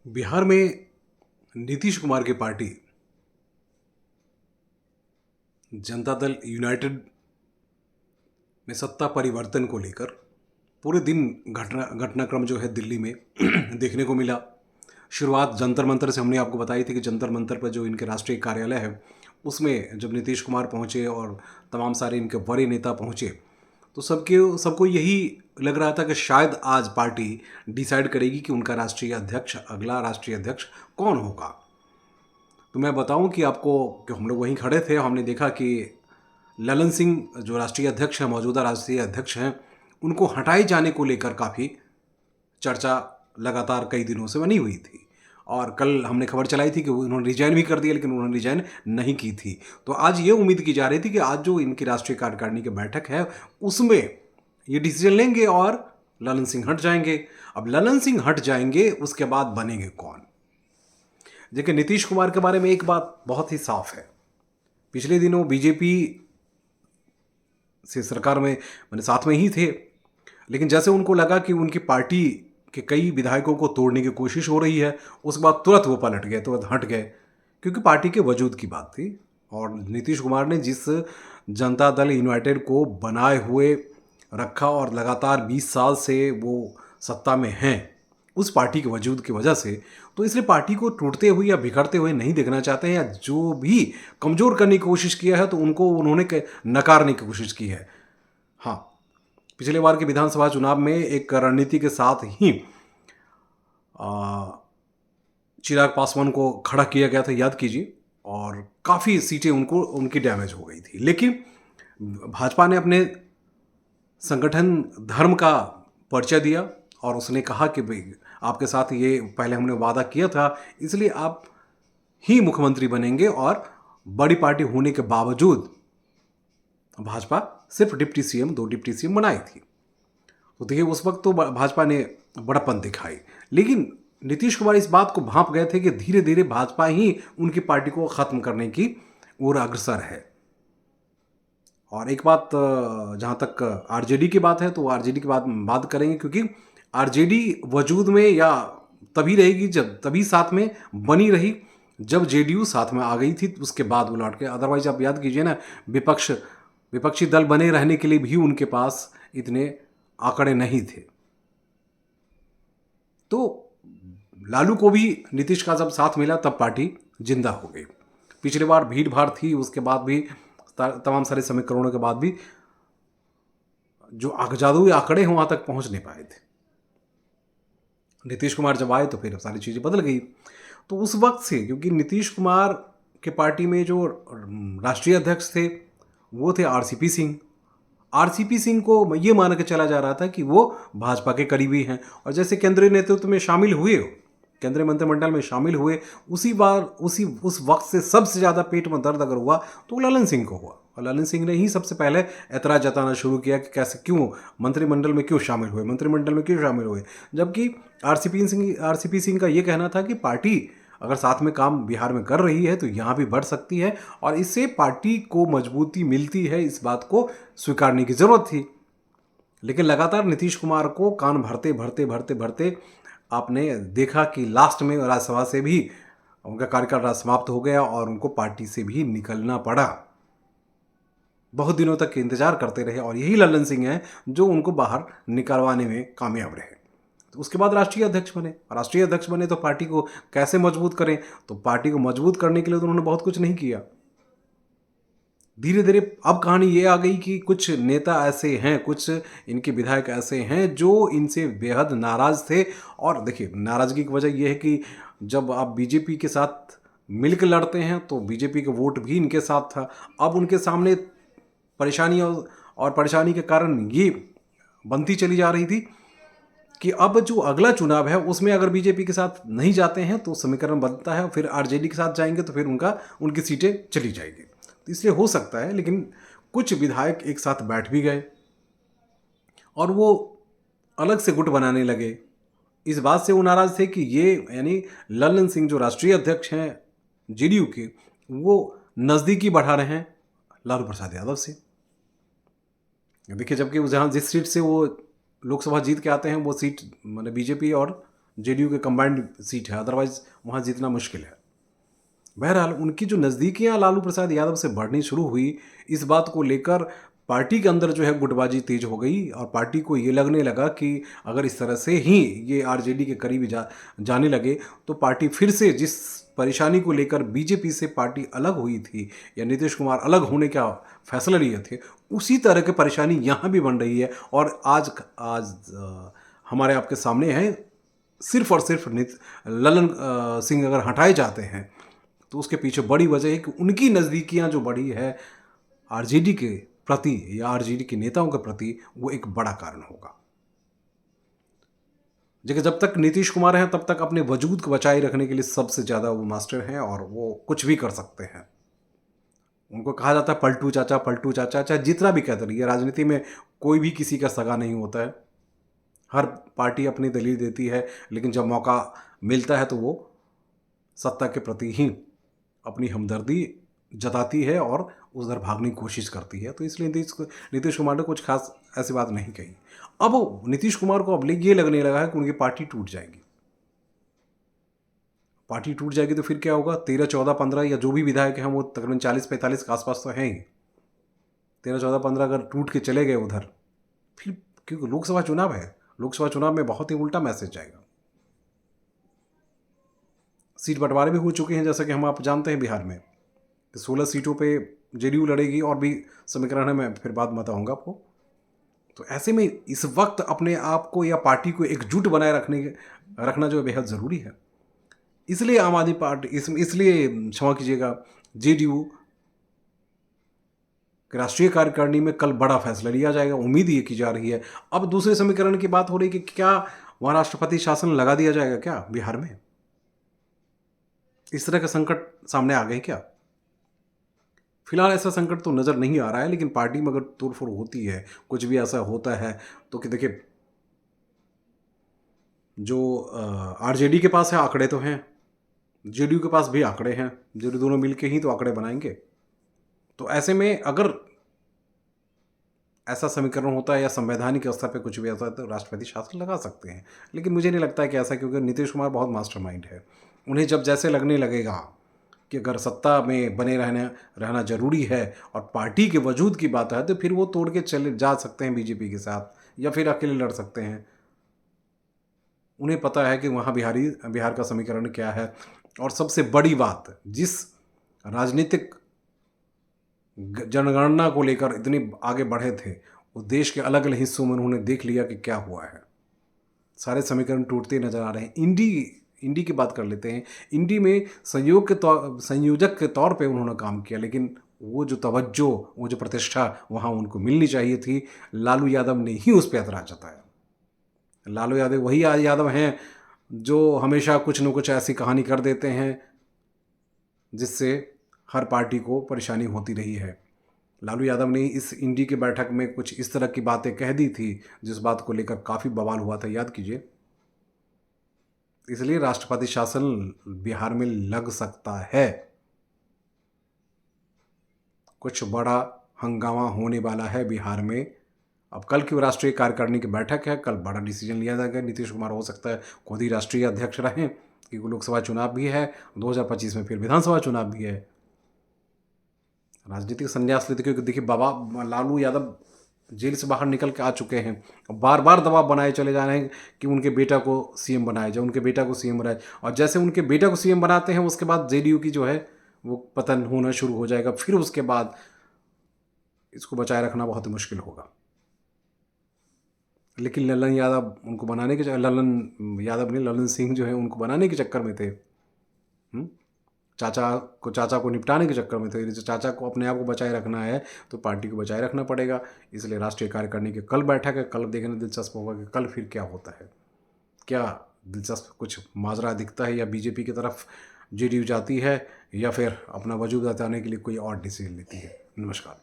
बिहार में नीतीश कुमार की party Janata Dal United में सत्ता परिवर्तन को लेकर पूरे दिन घटनाक्रम जो है दिल्ली में देखने को मिला। शुरुआत जंतर मंतर से हमने आपको बताई थी कि जंतर मंतर पर जो इनके राष्ट्रीय कार्यालय है उसमें जब नीतीश कुमार पहुंचे और तमाम सारे इनके वरीय नेता पहुंचे तो सबको यही लग रहा था कि शायद आज पार्टी डिसाइड करेगी कि उनका राष्ट्रीय अध्यक्ष, अगला राष्ट्रीय अध्यक्ष कौन होगा। तो मैं बताऊं कि आपको कि हम लोग वहीं खड़े थे, हमने देखा कि ललन सिंह जो राष्ट्रीय अध्यक्ष हैं, मौजूदा राष्ट्रीय अध्यक्ष हैं, उनको हटाए जाने को लेकर काफ़ी चर्चा लगातार कई दिनों से बनी हुई थी। और कल हमने खबर चलाई थी कि उन्होंने रिजाइन भी कर दिया, लेकिन उन्होंने रिजाइन नहीं की थी। तो आज ये उम्मीद की जा रही थी कि आज जो इनकी राष्ट्रीय कार्यकारिणी की बैठक है उसमें ये डिसीजन लेंगे और ललन सिंह हट जाएंगे। अब ललन सिंह हट जाएंगे, उसके बाद बनेंगे कौन? देखिए, नीतीश कुमार के बारे में एक बात बहुत ही साफ है। पिछले दिनों बीजेपी से सरकार में मैंने साथ में ही थे, लेकिन जैसे उनको लगा कि उनकी पार्टी के कई विधायकों को तोड़ने की कोशिश हो रही है, उसके बाद तुरंत वो पलट गए, तुरंत हट गए, क्योंकि पार्टी के वजूद की बात थी। और नीतीश कुमार ने जिस जनता दल यूनाइटेड को बनाए हुए रखा और लगातार 20 साल से वो सत्ता में हैं, उस पार्टी के वजूद की वजह से, तो इसलिए पार्टी को टूटते हुए या बिखरते हुए नहीं देखना चाहते हैं, या जो भी कमज़ोर करने की कोशिश किया है तो उनको उन्होंने नकारने की कोशिश की है। हाँ, पिछले बार के विधानसभा चुनाव में एक रणनीति के साथ ही चिराग पासवान को खड़ा किया गया था, याद कीजिए, और काफ़ी सीटें उनकी डैमेज हो गई थी। लेकिन भाजपा ने अपने संगठन धर्म का परिचय दिया और उसने कहा कि भाई आपके साथ ये पहले हमने वादा किया था, इसलिए आप ही मुख्यमंत्री बनेंगे। और बड़ी पार्टी होने के बावजूद भाजपा सिर्फ डिप्टी सीएम, 2 डिप्टी सीएम बनाई थी। तो देखिए, उस वक्त तो भाजपा ने बड़प्पन दिखाई, लेकिन नीतीश कुमार इस बात को भांप गए थे कि धीरे धीरे भाजपा ही उनकी पार्टी को ख़त्म करने की ओर अग्रसर है। और एक बात, जहाँ तक आरजेडी की बात है, तो आरजेडी की बात करेंगे, क्योंकि आरजेडी वजूद में या तभी रहेगी जब, तभी साथ में बनी रही जब जेडीयू साथ में आ गई थी, उसके बाद वो लौट के। अदरवाइज आप याद कीजिए ना, विपक्षी दल बने रहने के लिए भी उनके पास इतने आंकड़े नहीं थे। तो लालू को भी नीतीश का जब साथ मिला तब पार्टी जिंदा हो गई। पिछली बार भीड़ भाड़ थी, उसके बाद भी तमाम सारे समीकरणों के बाद भी जो जादुई आंकड़े हैं वहां तक पहुंच नहीं पाए थे। नीतीश कुमार जब आए तो फिर सारी चीज़ें बदल गई। तो उस वक्त से, क्योंकि नीतीश कुमार के पार्टी में जो राष्ट्रीय अध्यक्ष थे वो थे आरसीपी सिंह। आरसीपी सिंह को ये मान के चला जा रहा था कि वो भाजपा के करीबी हैं, और जैसे केंद्रीय नेतृत्व में शामिल हुए, केंद्रीय मंत्रिमंडल में शामिल हुए, उस वक्त से सबसे ज़्यादा पेट में दर्द अगर हुआ तो ललन सिंह को हुआ। और ललन सिंह ने ही सबसे पहले ऐतराज़ जताना शुरू किया कि कैसे, क्यों मंत्रिमंडल में क्यों शामिल हुए, जबकि आरसीपी सिंह का ये कहना था कि पार्टी अगर साथ में काम बिहार में कर रही है तो यहाँ भी बढ़ सकती है और इससे पार्टी को मजबूती मिलती है, इस बात को स्वीकारने की ज़रूरत थी। लेकिन लगातार नीतीश कुमार को कान भरते भरते भरते भरते आपने देखा कि लास्ट में राज्यसभा से भी उनका कार्यकाल समाप्त हो गया और उनको पार्टी से भी निकलना पड़ा। बहुत दिनों तक इंतजार करते रहे और यही ललन सिंह हैं जो उनको बाहर निकलवाने में कामयाब रहे। तो उसके बाद राष्ट्रीय अध्यक्ष बने तो पार्टी को कैसे मजबूत करें, तो पार्टी को मजबूत करने के लिए तो उन्होंने बहुत कुछ नहीं किया। धीरे धीरे अब कहानी ये आ गई कि कुछ नेता ऐसे हैं, कुछ इनके विधायक ऐसे हैं जो इनसे बेहद नाराज थे। और देखिए, नाराजगी की वजह यह है कि जब आप बीजेपी के साथ मिलकर लड़ते हैं तो बीजेपी का वोट भी इनके साथ था। अब उनके सामने परेशानी और परेशानी के कारण ये बनती चली जा रही थी कि अब जो अगला चुनाव है उसमें अगर बीजेपी के साथ नहीं जाते हैं तो समीकरण बनता है, फिर आरजेडी के साथ जाएंगे तो फिर उनकी सीटें चली जाएगी। तो इसलिए हो सकता है, लेकिन कुछ विधायक एक साथ बैठ भी गए और वो अलग से गुट बनाने लगे। इस बात से वो नाराज थे कि ये, यानी ललन सिंह जो राष्ट्रीय अध्यक्ष हैं जेडीयू के, वो नज़दीकी बढ़ा रहे हैं लालू प्रसाद यादव से। देखिए, जबकि जहाँ जिस सीट से वो लोकसभा जीत के आते हैं वो सीट, मतलब बीजेपी और जेडीयू के कंबाइंड सीट है, अदरवाइज वहाँ जीतना मुश्किल है। बहरहाल उनकी जो नज़दीकियाँ लालू प्रसाद यादव से बढ़नी शुरू हुई, इस बात को लेकर पार्टी के अंदर जो है गुटबाजी तेज हो गई और पार्टी को ये लगने लगा कि अगर इस तरह से ही ये आरजेडी के करीब जाने लगे तो पार्टी फिर से जिस परेशानी को लेकर बीजेपी से पार्टी अलग हुई थी या नीतीश कुमार अलग होने का फैसला लिए थे, उसी तरह की परेशानी यहाँ भी बन रही है। और आज आज हमारे आपके सामने है, सिर्फ और सिर्फ ललन सिंह अगर हटाए जाते हैं तो उसके पीछे बड़ी वजह है कि उनकी नज़दीकियां जो बढ़ी है आरजेडी के प्रति या आरजेडी के नेताओं के प्रति, वो एक बड़ा कारण होगा। देखिए, जब तक नीतीश कुमार हैं तब तक अपने वजूद को बचाए रखने के लिए सबसे ज़्यादा वो मास्टर हैं और वो कुछ भी कर सकते हैं। उनको कहा जाता है पलटू चाचा, पलटू चाचा, चाहे जितना भी कहते रहिए, राजनीति में कोई भी किसी का सगा नहीं होता है। हर पार्टी अपनी दलील देती है, लेकिन जब मौका मिलता है तो वो सत्ता के प्रति ही अपनी हमदर्दी जताती है और उधर भागने की कोशिश करती है। तो इसलिए नीतीश कुमार ने कुछ खास ऐसी बात नहीं कही। अब नीतीश कुमार को अब ये लगने लगा है कि उनकी पार्टी टूट जाएगी। पार्टी टूट जाएगी तो फिर क्या होगा? 13, 14, 15 या जो भी विधायक हैं वो तकरीबन 40-45 के आसपास तो हैं ही। 13, 14, 15 अगर टूट के चले गए उधर, फिर क्योंकि लोकसभा चुनाव है, लोकसभा चुनाव में बहुत ही उल्टा मैसेज जाएगा। सीट बंटवारे भी हो चुके हैं, जैसा कि हम आप जानते हैं बिहार में 16 सीटों पे जेडीयू लड़ेगी और भी समीकरण है, मैं फिर बाद में बताऊंगा आपको। तो ऐसे में इस वक्त अपने आप को या पार्टी को एकजुट बनाए रखना जो है बेहद ज़रूरी है। इसलिए आम आदमी पार्टी इसलिए क्षमा कीजिएगा, जेडीयू कि राष्ट्रीय कार्यकारिणी में कल बड़ा फैसला लिया जाएगा, उम्मीद ये की जा रही है। अब दूसरे समीकरण की बात हो रही है कि क्या वहाँ राष्ट्रपति शासन लगा दिया जाएगा क्या बिहार में? इस तरह का संकट सामने आ गए क्या? फिलहाल ऐसा संकट तो नज़र नहीं आ रहा है, लेकिन पार्टी में अगर तोड़फोड़ होती है, कुछ भी ऐसा होता है तो कि देखिए, जो आरजेडी के पास है आंकड़े तो हैं, जेडीयू के पास भी आंकड़े हैं, जेडीयू दोनों मिलके ही तो आंकड़े बनाएंगे। तो ऐसे में अगर ऐसा समीकरण होता है या संवैधानिक स्तर पे कुछ भी होता है तो राष्ट्रपति शासन लगा सकते हैं, लेकिन मुझे नहीं लगता है कि ऐसा, क्योंकि नीतीश कुमार बहुत मास्टरमाइंड है। उन्हें जब जैसे लगने लगेगा कि अगर सत्ता में बने रहना जरूरी है और पार्टी के वजूद की बात है, तो फिर वो तोड़ के चले जा सकते हैं बीजेपी के साथ या फिर अकेले लड़ सकते हैं। उन्हें पता है कि वहाँ बिहार का समीकरण क्या है। और सबसे बड़ी बात, जिस राजनीतिक जनगणना को लेकर इतने आगे बढ़े थे, वो देश के अलग अलग हिस्सों में उन्होंने देख लिया कि क्या हुआ है। सारे समीकरण टूटते नजर आ रहे हैं। इंडी की बात कर लेते हैं। इंडी में संयोजक के तौर पे उन्होंने काम किया, लेकिन वो जो तवज्जो, वो जो प्रतिष्ठा वहाँ उनको मिलनी चाहिए थी, लालू यादव ने ही उस पर ऐतराज जताया। लालू यादव वही यादव हैं जो हमेशा कुछ न कुछ ऐसी कहानी कर देते हैं जिससे हर पार्टी को परेशानी होती रही है। लालू यादव ने इस इंडी की बैठक में कुछ इस तरह की बातें कह दी थी जिस बात को लेकर काफ़ी बवाल हुआ था, याद कीजिए। इसलिए राष्ट्रपति शासन बिहार में लग सकता है। कुछ बड़ा हंगामा होने वाला है बिहार में। अब कल की राष्ट्रीय कार्यकारिणी की बैठक है, कल बड़ा डिसीजन लिया जाएगा। नीतीश कुमार हो सकता है खुद ही राष्ट्रीय अध्यक्ष रहें, क्योंकि लोकसभा चुनाव भी है, 2025 में फिर विधानसभा चुनाव भी है। राजनीतिक संन्यास लेते, क्योंकि देखिए बाबा लालू यादव जेल से बाहर निकल के आ चुके हैं, बार बार दबाव बनाए चले जा रहे हैं कि उनके बेटा को सीएम बनाया जाए, उनके बेटा को सीएम बनाए। और जैसे उनके बेटा को सीएम बनाते हैं, उसके बाद जेडीयू की जो है वो पतन होना शुरू हो जाएगा। फिर उसके बाद इसको बचाए रखना बहुत मुश्किल होगा। लेकिन ललन यादव उनको बनाने के ललन यादव ने ललन सिंह जो है उनको बनाने के चक्कर में थे, चाचा को निपटाने के चक्कर में थे। चाचा को अपने आप को बचाए रखना है तो पार्टी को बचाए रखना पड़ेगा। इसलिए राष्ट्रीय कार्यकारिणी की कल बैठक है, कल देखना दिलचस्प होगा कि कल फिर क्या होता है। क्या दिलचस्प कुछ माजरा दिखता है, या बीजेपी की तरफ जेडीयू जाती है, या फिर अपना वजूद बताने के लिए कोई और डिसीजन लेती है। नमस्कार।